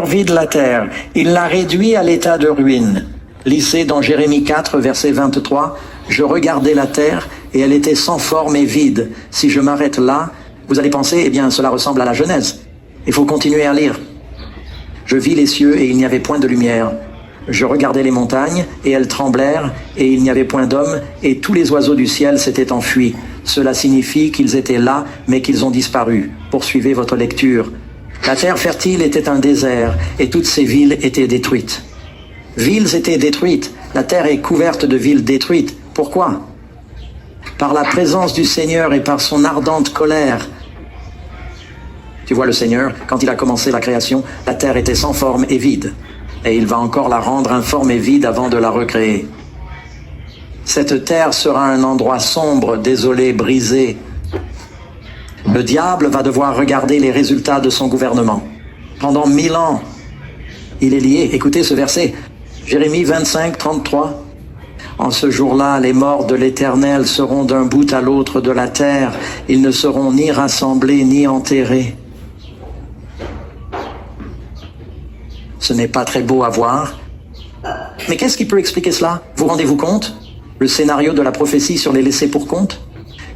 vide la terre, il l'a réduit à l'état de ruine. Lisez dans Jérémie 4, verset 23, « Je regardais la terre, et elle était sans forme et vide. Si je m'arrête là, vous allez penser, eh bien, cela ressemble à la Genèse. Il faut continuer à lire. Je vis les cieux, et il n'y avait point de lumière. Je regardais les montagnes, et elles tremblèrent, et il n'y avait point d'homme, et tous les oiseaux du ciel s'étaient enfuis. Cela signifie qu'ils étaient là, mais qu'ils ont disparu. Poursuivez votre lecture. La terre fertile était un désert, et toutes ces villes étaient détruites. » Villes étaient détruites. La terre est couverte de villes détruites. Pourquoi? Par la présence du Seigneur et par son ardente colère. Tu vois, le Seigneur, quand il a commencé la création, la terre était sans forme et vide. Et il va encore la rendre informe et vide avant de la recréer. Cette terre sera un endroit sombre, désolé, brisé. Le diable va devoir regarder les résultats de son gouvernement. Pendant 1000 ans, il est lié. Écoutez ce verset. Jérémie 25, 33. En ce jour-là, les morts de l'Éternel seront d'un bout à l'autre de la terre. Ils ne seront ni rassemblés ni enterrés. Ce n'est pas très beau à voir. Mais qu'est-ce qui peut expliquer cela? Vous rendez-vous compte? Le scénario de la prophétie sur les laissés pour compte?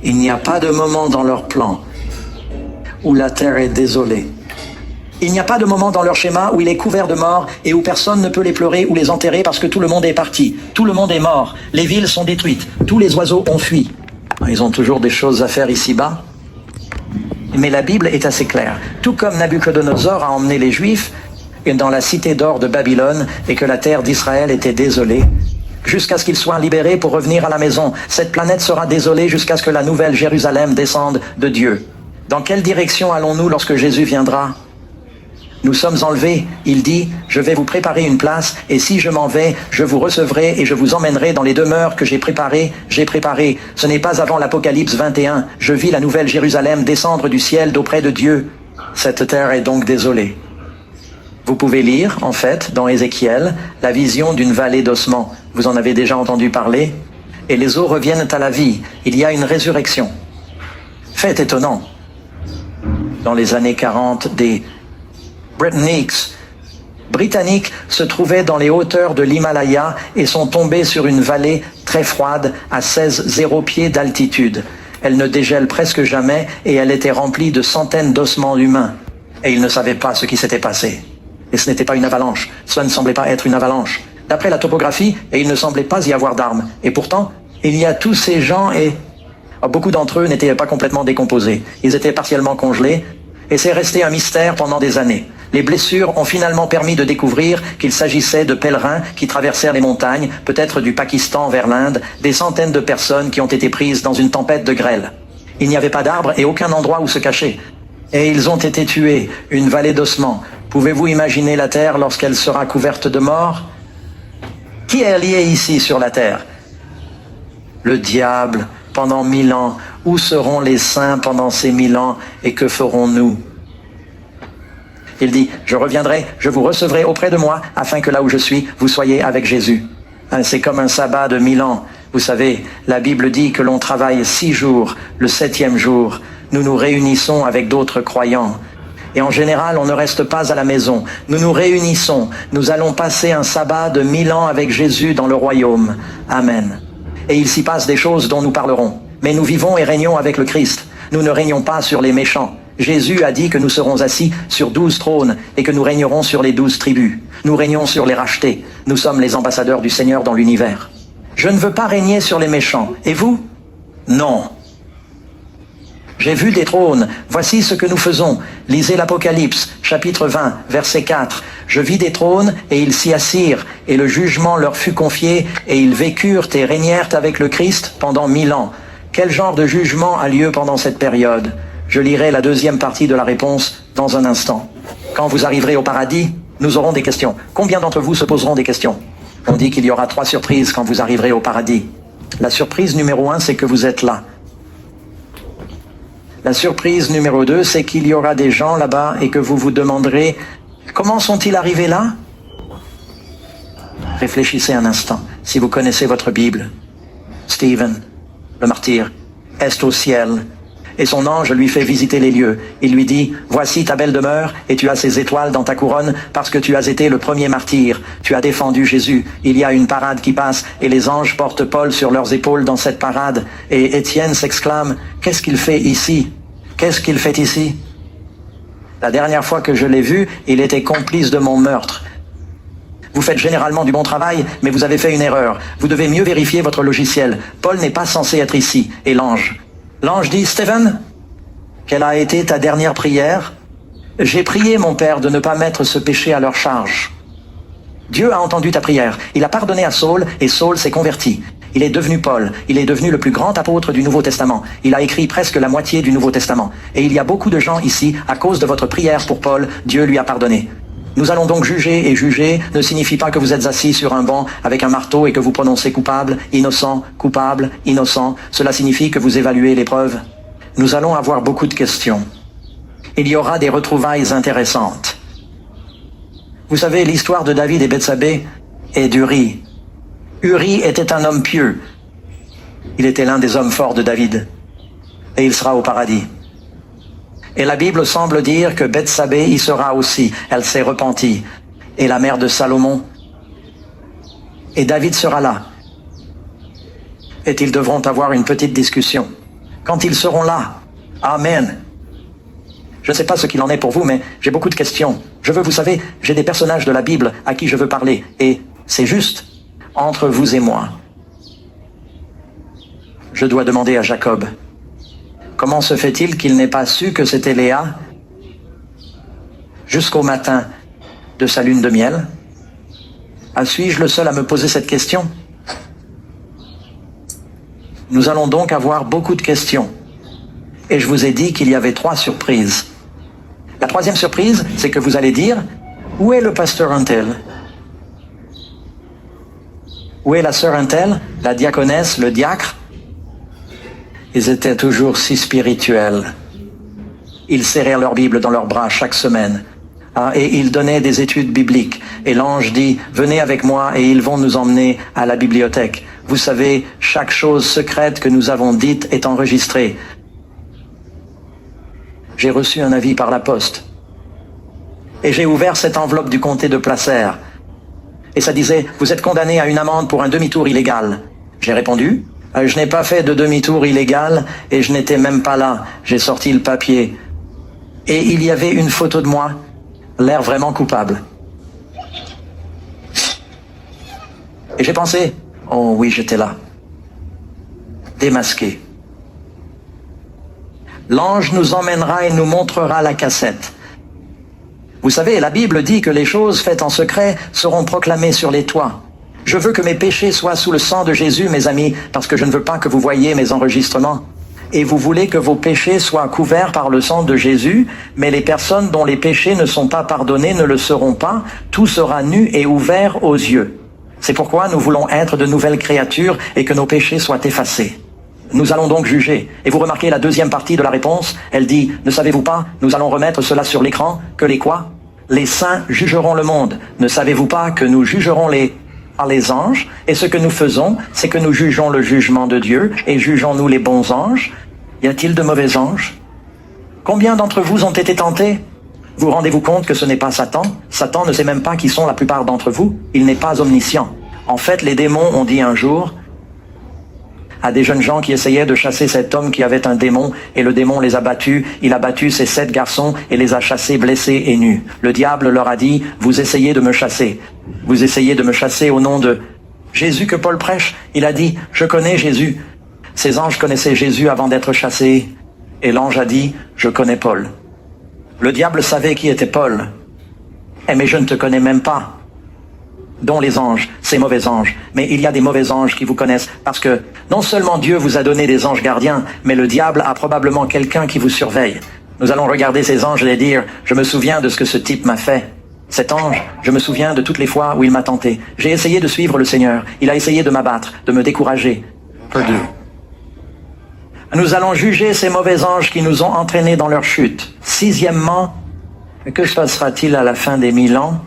Il n'y a pas de moment dans leur plan où la terre est désolée. Il n'y a pas de moment dans leur schéma où il est couvert de morts et où personne ne peut les pleurer ou les enterrer parce que tout le monde est parti. Tout le monde est mort. Les villes sont détruites. Tous les oiseaux ont fui. Ils ont toujours des choses à faire ici-bas. Mais la Bible est assez claire. Tout comme Nabuchodonosor a emmené les Juifs dans la cité d'or de Babylone et que la terre d'Israël était désolée, jusqu'à ce qu'ils soient libérés pour revenir à la maison. Cette planète sera désolée jusqu'à ce que la nouvelle Jérusalem descende de Dieu. Dans quelle direction allons-nous lorsque Jésus viendra? Nous sommes enlevés. Il dit, je vais vous préparer une place, et si je m'en vais, je vous recevrai et je vous emmènerai dans les demeures que j'ai préparées. Ce n'est pas avant l'Apocalypse 21. Je vis la nouvelle Jérusalem descendre du ciel d'auprès de Dieu. Cette terre est donc désolée. Vous pouvez lire, en fait, dans Ézéchiel, la vision d'une vallée d'ossements. Vous en avez déjà entendu parler. Et les os reviennent à la vie. Il y a une résurrection. Fait étonnant. Dans les années 40, des Britanniques se trouvaient dans les hauteurs de l'Himalaya et sont tombés sur une vallée très froide à 16,0 pieds d'altitude. Elle ne dégèle presque jamais et elle était remplie de centaines d'ossements humains. Et ils ne savaient pas ce qui s'était passé. Et ce n'était pas une avalanche. Cela ne semblait pas être une avalanche. D'après la topographie, et il ne semblait pas y avoir d'armes. Et pourtant, il y a tous ces gens et beaucoup d'entre eux n'étaient pas complètement décomposés. Ils étaient partiellement congelés et c'est resté un mystère pendant des années. Les blessures ont finalement permis de découvrir qu'il s'agissait de pèlerins qui traversèrent les montagnes, peut-être du Pakistan vers l'Inde, des centaines de personnes qui ont été prises dans une tempête de grêle. Il n'y avait pas d'arbres et aucun endroit où se cacher. Et ils ont été tués, une vallée d'ossements. Pouvez-vous imaginer la terre lorsqu'elle sera couverte de morts? Qui est lié ici sur la terre? Le diable, pendant 1000 ans. Où seront les saints pendant ces 1000 ans et que ferons-nous? Il dit, je reviendrai, je vous recevrai auprès de moi, afin que là où je suis, vous soyez avec Jésus. C'est comme un sabbat de 1000 ans. Vous savez, la Bible dit que l'on travaille 6 jours, le 7e jour. Nous nous réunissons avec d'autres croyants. Et en général, on ne reste pas à la maison. Nous nous réunissons. Nous allons passer un sabbat de 1000 ans avec Jésus dans le royaume. Amen. Et il s'y passe des choses dont nous parlerons. Mais nous vivons et régnons avec le Christ. Nous ne régnons pas sur les méchants. Jésus a dit que nous serons assis sur 12 trônes et que nous régnerons sur les 12 tribus. Nous régnons sur les rachetés. Nous sommes les ambassadeurs du Seigneur dans l'univers. Je ne veux pas régner sur les méchants. Et vous? Non. J'ai vu des trônes. Voici ce que nous faisons. Lisez l'Apocalypse, chapitre 20, verset 4. Je vis des trônes et ils s'y assirent, et le jugement leur fut confié, et ils vécurent et régnèrent avec le Christ pendant 1000 ans. Quel genre de jugement a lieu pendant cette période? Je lirai la deuxième partie de la réponse dans un instant. Quand vous arriverez au paradis, nous aurons des questions. Combien d'entre vous se poseront des questions? On dit qu'il y aura 3 surprises quand vous arriverez au paradis. La surprise numéro 1, c'est que vous êtes là. La surprise numéro 2, c'est qu'il y aura des gens là-bas et que vous vous demanderez « Comment sont-ils arrivés là ?» Réfléchissez un instant. Si vous connaissez votre Bible, Stephen, le martyr, est au ciel et son ange lui fait visiter les lieux. Il lui dit, voici ta belle demeure, et tu as ces étoiles dans ta couronne, parce que tu as été le premier martyr. Tu as défendu Jésus. Il y a une parade qui passe, et les anges portent Paul sur leurs épaules dans cette parade. Et Étienne s'exclame, qu'est-ce qu'il fait ici? Qu'est-ce qu'il fait ici? La dernière fois que je l'ai vu, il était complice de mon meurtre. Vous faites généralement du bon travail, mais vous avez fait une erreur. Vous devez mieux vérifier votre logiciel. Paul n'est pas censé être ici. Et l'ange dit, Stephen, quelle a été ta dernière prière? J'ai prié mon Père de ne pas mettre ce péché à leur charge. Dieu a entendu ta prière. Il a pardonné à Saul, et Saul s'est converti. Il est devenu Paul. Il est devenu le plus grand apôtre du Nouveau Testament. Il a écrit presque la moitié du Nouveau Testament. Et il y a beaucoup de gens ici, à cause de votre prière pour Paul, Dieu lui a pardonné. Nous allons donc juger, et juger ne signifie pas que vous êtes assis sur un banc avec un marteau et que vous prononcez coupable, innocent, coupable, innocent. Cela signifie que vous évaluez l'épreuve. Nous allons avoir beaucoup de questions. Il y aura des retrouvailles intéressantes. Vous savez, l'histoire de David et Bethsabée et d'Uri. Uri était un homme pieux. Il était l'un des hommes forts de David. Et il sera au paradis. Et la Bible semble dire que Bethsabée y sera aussi. Elle s'est repentie. Et la mère de Salomon. Et David sera là. Et ils devront avoir une petite discussion. Quand ils seront là, Amen. Je ne sais pas ce qu'il en est pour vous, mais j'ai beaucoup de questions. Vous savez, j'ai des personnages de la Bible à qui je veux parler. Et c'est juste entre vous et moi. Je dois demander à Jacob. Comment se fait-il qu'il n'ait pas su que c'était Léa jusqu'au matin de sa lune de miel? Suis-je le seul à me poser cette question? Nous allons donc avoir beaucoup de questions. Et je vous ai dit qu'il y avait 3 surprises. La 3e surprise, c'est que vous allez dire, où est le pasteur Untel? Où est la sœur Untel, la diaconesse, le diacre? Ils étaient toujours si spirituels. Ils serraient leur Bible dans leurs bras chaque semaine. Et ils donnaient des études bibliques. Et l'ange dit, venez avec moi et ils vont nous emmener à la bibliothèque. Vous savez, chaque chose secrète que nous avons dite est enregistrée. J'ai reçu un avis par la poste. Et j'ai ouvert cette enveloppe du comté de Placer. Et ça disait, vous êtes condamné à une amende pour un demi-tour illégal. J'ai répondu, je n'ai pas fait de demi-tour illégal et je n'étais même pas là. J'ai sorti le papier. Et il y avait une photo de moi, l'air vraiment coupable. Et j'ai pensé, oh oui, j'étais là. Démasqué. L'ange nous emmènera et nous montrera la cassette. Vous savez, la Bible dit que les choses faites en secret seront proclamées sur les toits. Je veux que mes péchés soient sous le sang de Jésus, mes amis, parce que je ne veux pas que vous voyiez mes enregistrements. Et vous voulez que vos péchés soient couverts par le sang de Jésus, mais les personnes dont les péchés ne sont pas pardonnés ne le seront pas. Tout sera nu et ouvert aux yeux. C'est pourquoi nous voulons être de nouvelles créatures et que nos péchés soient effacés. Nous allons donc juger. Et vous remarquez la 2e partie de la réponse, elle dit, ne savez-vous pas, nous allons remettre cela sur l'écran, que les quoi? Les saints jugeront le monde. Ne savez-vous pas que nous jugerons les anges? Et ce que nous faisons, c'est que nous jugeons le jugement de Dieu, et jugeons-nous les bons anges? Y a-t-il de mauvais anges? Combien d'entre vous ont été tentés? Vous rendez-vous compte que ce n'est pas Satan? Satan ne sait même pas qui sont la plupart d'entre vous. Il n'est pas omniscient. En fait, les démons ont dit un jour à des jeunes gens qui essayaient de chasser cet homme qui avait un démon, et le démon les a battus. Il a battu ces 7 garçons et les a chassés blessés et nus. Le diable leur a dit, vous essayez de me chasser. Vous essayez de me chasser au nom de Jésus que Paul prêche. Il a dit, je connais Jésus. Ces anges connaissaient Jésus avant d'être chassés. Et l'ange a dit, je connais Paul. Le diable savait qui était Paul. Mais je ne te connais même pas. Dont les anges, ces mauvais anges. Mais il y a des mauvais anges qui vous connaissent, parce que non seulement Dieu vous a donné des anges gardiens, mais le diable a probablement quelqu'un qui vous surveille. Nous allons regarder ces anges et dire, je me souviens de ce que ce type m'a fait. Cet ange, je me souviens de toutes les fois où il m'a tenté. J'ai essayé de suivre le Seigneur. Il a essayé de m'abattre, de me décourager. Perdu. Nous allons juger ces mauvais anges qui nous ont entraînés dans leur chute. 6e, que se passera-t-il à la fin des 1000 ans?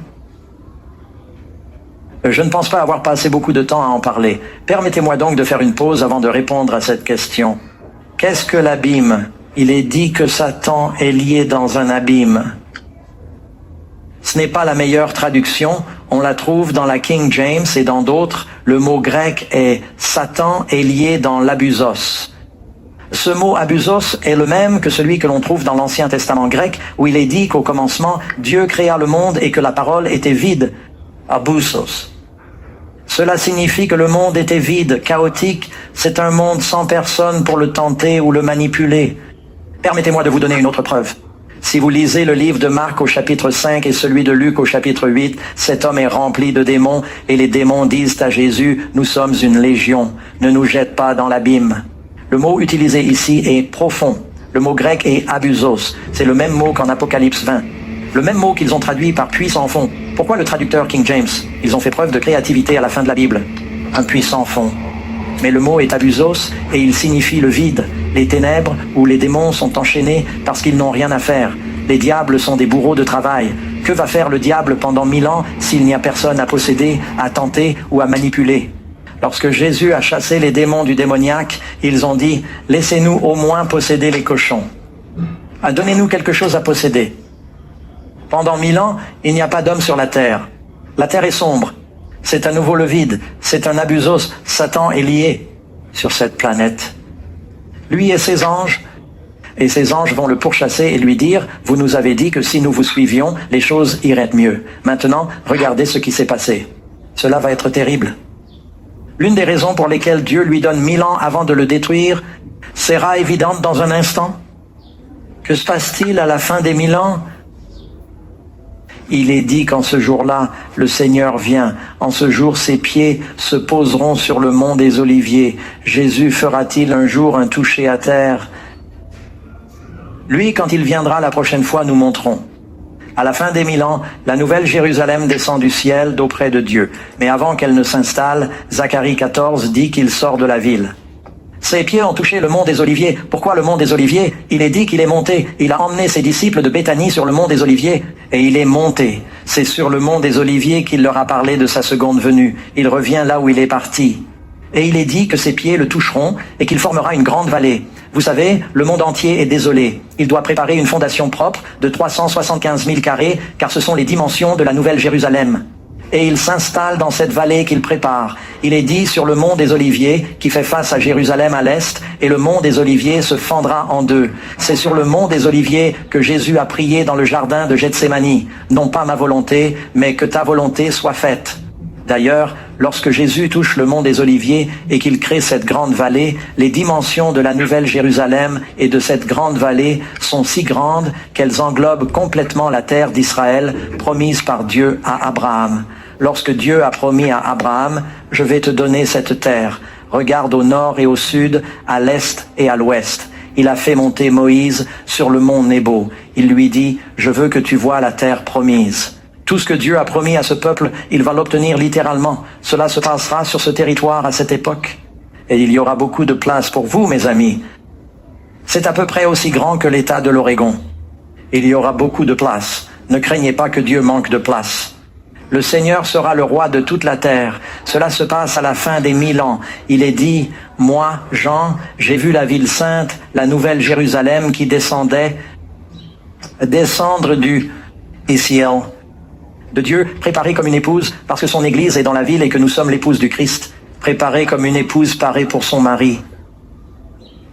Je ne pense pas avoir passé beaucoup de temps à en parler. Permettez-moi donc de faire une pause avant de répondre à cette question. Qu'est-ce que l'abîme? Il est dit que Satan est lié dans un abîme. Ce n'est pas la meilleure traduction, on la trouve dans la King James et dans d'autres. Le mot grec est « Satan est lié dans l'abusos ». Ce mot abusos est le même que celui que l'on trouve dans l'Ancien Testament grec, où il est dit qu'au commencement, Dieu créa le monde et que la parole était vide, abusos. Cela signifie que le monde était vide, chaotique, c'est un monde sans personne pour le tenter ou le manipuler. Permettez-moi de vous donner une autre preuve. Si vous lisez le livre de Marc au chapitre 5 et celui de Luc au chapitre 8, cet homme est rempli de démons et les démons disent à Jésus, « Nous sommes une légion, ne nous jette pas dans l'abîme ». Le mot utilisé ici est profond. Le mot grec est abusos. C'est le même mot qu'en Apocalypse 20. Le même mot qu'ils ont traduit par puits sans fond. Pourquoi le traducteur King James? Ils ont fait preuve de créativité à la fin de la Bible. Un puits sans fond. Mais le mot est abusos et il signifie le vide, les ténèbres où les démons sont enchaînés parce qu'ils n'ont rien à faire. Les diables sont des bourreaux de travail. Que va faire le diable pendant 1000 ans s'il n'y a personne à posséder, à tenter ou à manipuler? Lorsque Jésus a chassé les démons du démoniaque, ils ont dit « Laissez-nous au moins posséder les cochons. Donnez-nous quelque chose à posséder. » Pendant 1000 ans, il n'y a pas d'homme sur la terre. La terre est sombre. C'est à nouveau le vide. C'est un abusos. Satan est lié sur cette planète. Lui et ses anges vont le pourchasser et lui dire « Vous nous avez dit que si nous vous suivions, les choses iraient mieux. Maintenant, regardez ce qui s'est passé. Cela va être terrible. » L'une des raisons pour lesquelles Dieu lui donne 1000 ans avant de le détruire sera évidente dans un instant. Que se passe-t-il à la fin des 1000 ans? Il est dit qu'en ce jour-là, le Seigneur vient. En ce jour, ses pieds se poseront sur le mont des Oliviers. Jésus fera-t-il un jour un toucher à terre? Lui, quand il viendra la prochaine fois, nous montrons. À la fin des 1000 ans, la nouvelle Jérusalem descend du ciel d'auprès de Dieu. Mais avant qu'elle ne s'installe, Zacharie 14 dit qu'il sort de la ville. Ses pieds ont touché le mont des Oliviers. Pourquoi le mont des Oliviers? Il est dit qu'il est monté. Il a emmené ses disciples de Béthanie sur le mont des Oliviers. Et il est monté. C'est sur le mont des Oliviers qu'il leur a parlé de sa seconde venue. Il revient là où il est parti. Et il est dit que ses pieds le toucheront et qu'il formera une grande vallée. Vous savez, le monde entier est désolé. Il doit préparer une fondation propre de 375 000 carrés, car ce sont les dimensions de la Nouvelle Jérusalem. Et il s'installe dans cette vallée qu'il prépare. Il est dit sur le mont des Oliviers, qui fait face à Jérusalem à l'est, et le mont des Oliviers se fendra en deux. C'est sur le mont des Oliviers que Jésus a prié dans le jardin de Gethsémani. Non pas ma volonté, mais que ta volonté soit faite. D'ailleurs, lorsque Jésus touche le mont des Oliviers et qu'il crée cette grande vallée, les dimensions de la Nouvelle Jérusalem et de cette grande vallée sont si grandes qu'elles englobent complètement la terre d'Israël promise par Dieu à Abraham. Lorsque Dieu a promis à Abraham, « Je vais te donner cette terre. Regarde au nord et au sud, à l'est et à l'ouest. » Il a fait monter Moïse sur le mont Nebo. Il lui dit, « Je veux que tu vois la terre promise. » Tout ce que Dieu a promis à ce peuple, il va l'obtenir littéralement. Cela se passera sur ce territoire à cette époque. Et il y aura beaucoup de place pour vous, mes amis. C'est à peu près aussi grand que l'État de l'Oregon. Il y aura beaucoup de place. Ne craignez pas que Dieu manque de place. Le Seigneur sera le roi de toute la terre. Cela se passe à la fin des 1000 ans. Il est dit, « Moi, Jean, j'ai vu la ville sainte, la nouvelle Jérusalem qui descendre du ciel. » De Dieu, préparée comme une épouse, parce que son Église est dans la ville et que nous sommes l'épouse du Christ, préparée comme une épouse parée pour son mari.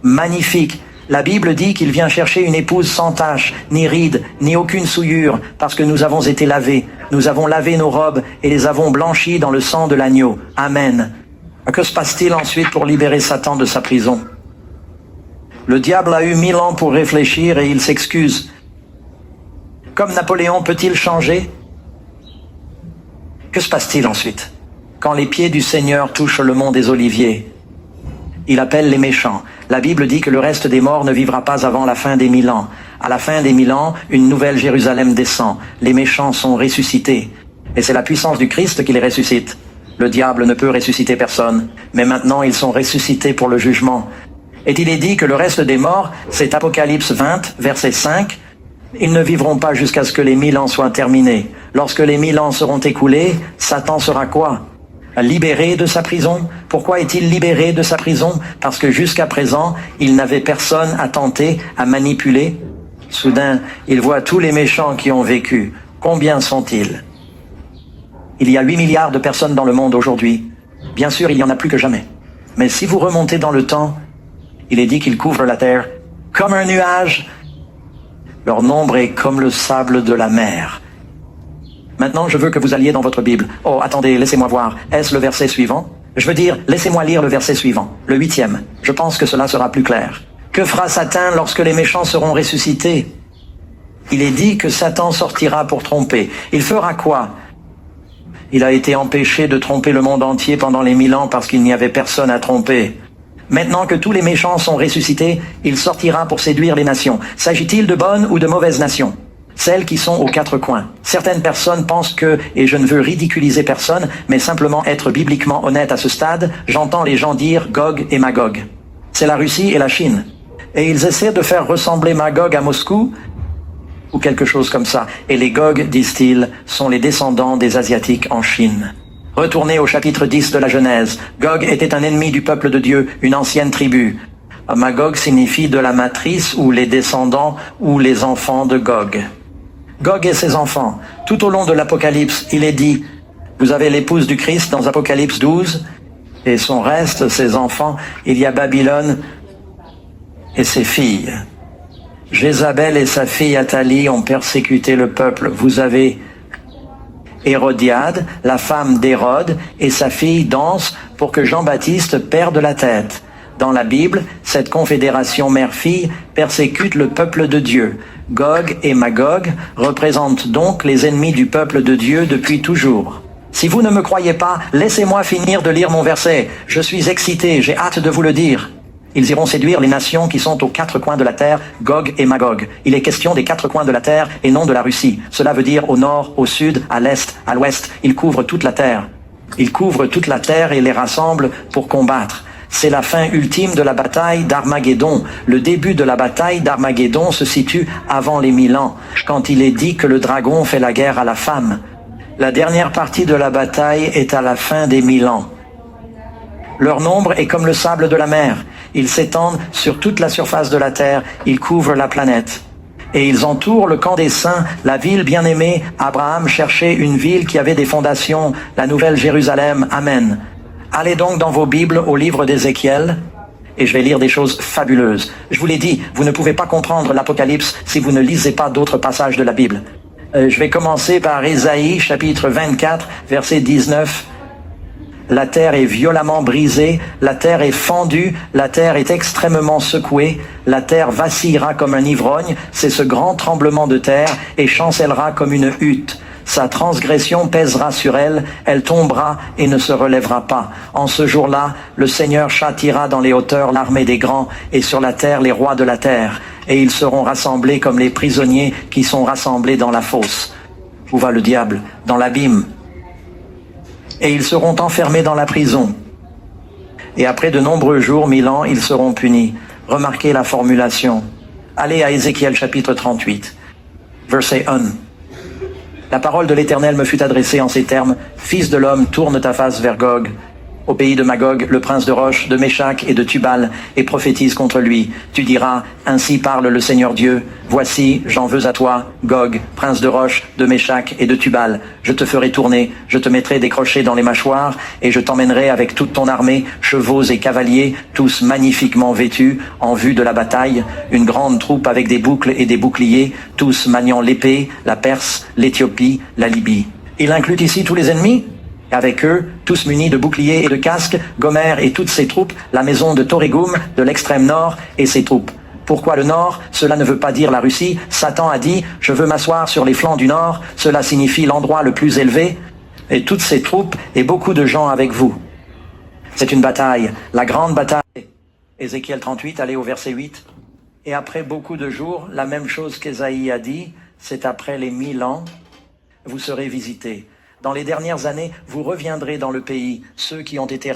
Magnifique. La Bible dit qu'il vient chercher une épouse sans tache, ni ride, ni aucune souillure, parce que nous avons été lavés. Nous avons lavé nos robes et les avons blanchies dans le sang de l'agneau. Amen. Que se passe-t-il ensuite pour libérer Satan de sa prison? Le diable a eu 1000 ans pour réfléchir et il s'excuse. Comme Napoléon peut-il changer? Que se passe-t-il ensuite? Quand les pieds du Seigneur touchent le mont des Oliviers, il appelle les méchants. La Bible dit que le reste des morts ne vivra pas avant la fin des 1000 ans. À la fin des 1000 ans, une nouvelle Jérusalem descend. Les méchants sont ressuscités. Et c'est la puissance du Christ qui les ressuscite. Le diable ne peut ressusciter personne. Mais maintenant, ils sont ressuscités pour le jugement. Et il est dit que le reste des morts, c'est Apocalypse 20, verset 5, ils ne vivront pas jusqu'à ce que les 1000 ans soient terminés. Lorsque les 1000 ans seront écoulés, Satan sera quoi? Libéré de sa prison. Pourquoi est-il libéré de sa prison? Parce que jusqu'à présent, il n'avait personne à tenter, à manipuler. Soudain, il voit tous les méchants qui ont vécu. Combien sont-ils? Il y a 8 milliards de personnes dans le monde aujourd'hui. Bien sûr, il y en a plus que jamais. Mais si vous remontez dans le temps, il est dit qu'ils couvrent la terre comme un nuage. Leur nombre est comme le sable de la mer. Maintenant, je veux que vous alliez dans votre Bible. Oh, attendez, laissez-moi voir. Est-ce le verset suivant? Je veux dire, laissez-moi lire le verset suivant, le 8e. Je pense que cela sera plus clair. Que fera Satan lorsque les méchants seront ressuscités? Il est dit que Satan sortira pour tromper. Il fera quoi? Il a été empêché de tromper le monde entier pendant les 1000 ans parce qu'il n'y avait personne à tromper. Maintenant que tous les méchants sont ressuscités, il sortira pour séduire les nations. S'agit-il de bonnes ou de mauvaises nations? Celles qui sont aux quatre coins. Certaines personnes pensent que, et je ne veux ridiculiser personne, mais simplement être bibliquement honnête à ce stade, j'entends les gens dire Gog et Magog. C'est la Russie et la Chine. Et ils essaient de faire ressembler Magog à Moscou, ou quelque chose comme ça. Et les Gog, disent-ils, sont les descendants des Asiatiques en Chine. Retournez au chapitre 10 de la Genèse. Gog était un ennemi du peuple de Dieu, une ancienne tribu. Magog signifie de la matrice ou les descendants ou les enfants de Gog. Gog et ses enfants. Tout au long de l'Apocalypse, il est dit, vous avez l'épouse du Christ dans Apocalypse 12, et son reste, ses enfants, il y a Babylone et ses filles. Jézabel et sa fille Athalie ont persécuté le peuple. Vous avez Hérodiade, la femme d'Hérode, et sa fille dansent pour que Jean-Baptiste perde la tête. Dans la Bible, cette confédération mère-fille persécute le peuple de Dieu. Gog et Magog représentent donc les ennemis du peuple de Dieu depuis toujours. Si vous ne me croyez pas, laissez-moi finir de lire mon verset. Je suis excité, j'ai hâte de vous le dire. Ils iront séduire les nations qui sont aux quatre coins de la terre, Gog et Magog. Il est question des quatre coins de la terre et non de la Russie. Cela veut dire au nord, au sud, à l'est, à l'ouest. Ils couvrent toute la terre. Ils couvrent toute la terre et les rassemblent pour combattre. C'est la fin ultime de la bataille d'Armageddon. Le début de la bataille d'Armageddon se situe avant les 1000 ans, quand il est dit que le dragon fait la guerre à la femme. La dernière partie de la bataille est à la fin des 1000 ans. Leur nombre est comme le sable de la mer. Ils s'étendent sur toute la surface de la terre. Ils couvrent la planète. Et ils entourent le camp des saints, la ville bien-aimée. Abraham cherchait une ville qui avait des fondations, la nouvelle Jérusalem. Amen. Allez donc dans vos Bibles au livre d'Ézéchiel, et je vais lire des choses fabuleuses. Je vous l'ai dit, vous ne pouvez pas comprendre l'Apocalypse si vous ne lisez pas d'autres passages de la Bible. Je vais commencer par Ésaïe, chapitre 24, verset 19. La terre est violemment brisée, la terre est fendue, la terre est extrêmement secouée, la terre vacillera comme un ivrogne, c'est ce grand tremblement de terre, et chancellera comme une hutte. Sa transgression pèsera sur elle, elle tombera et ne se relèvera pas. En ce jour-là, le Seigneur châtiera dans les hauteurs l'armée des grands, et sur la terre les rois de la terre, et ils seront rassemblés comme les prisonniers qui sont rassemblés dans la fosse. Où va le diable? Dans l'abîme. Et ils seront enfermés dans la prison. Et après de nombreux jours, 1000 ans, ils seront punis. Remarquez la formulation. Allez à Ézéchiel chapitre 38, verset 1. La parole de l'Éternel me fut adressée en ces termes. Fils de l'homme, tourne ta face vers Gog, au pays de Magog, le prince de Roche, de Méshach et de Tubal, et prophétise contre lui. Tu diras, ainsi parle le Seigneur Dieu. Voici, j'en veux à toi, Gog, prince de Roche, de Méshach et de Tubal. Je te ferai tourner, je te mettrai des crochets dans les mâchoires, et je t'emmènerai avec toute ton armée, chevaux et cavaliers, tous magnifiquement vêtus, en vue de la bataille, une grande troupe avec des boucles et des boucliers, tous maniant l'épée, la Perse, l'Éthiopie, la Libye. Il inclut ici tous les ennemis? Avec eux, tous munis de boucliers et de casques, Gomer et toutes ses troupes, la maison de Torégum, de l'extrême nord, et ses troupes. Pourquoi le nord? Cela ne veut pas dire la Russie. Satan a dit, je veux m'asseoir sur les flancs du nord. Cela signifie l'endroit le plus élevé. Et toutes ses troupes et beaucoup de gens avec vous. C'est une bataille, la grande bataille. Ézéchiel 38, allez au verset 8. Et après beaucoup de jours, la même chose qu'Ésaïe a dit, c'est après les 1000 ans, vous serez visités. Dans les dernières années, vous reviendrez dans le pays, ceux qui ont été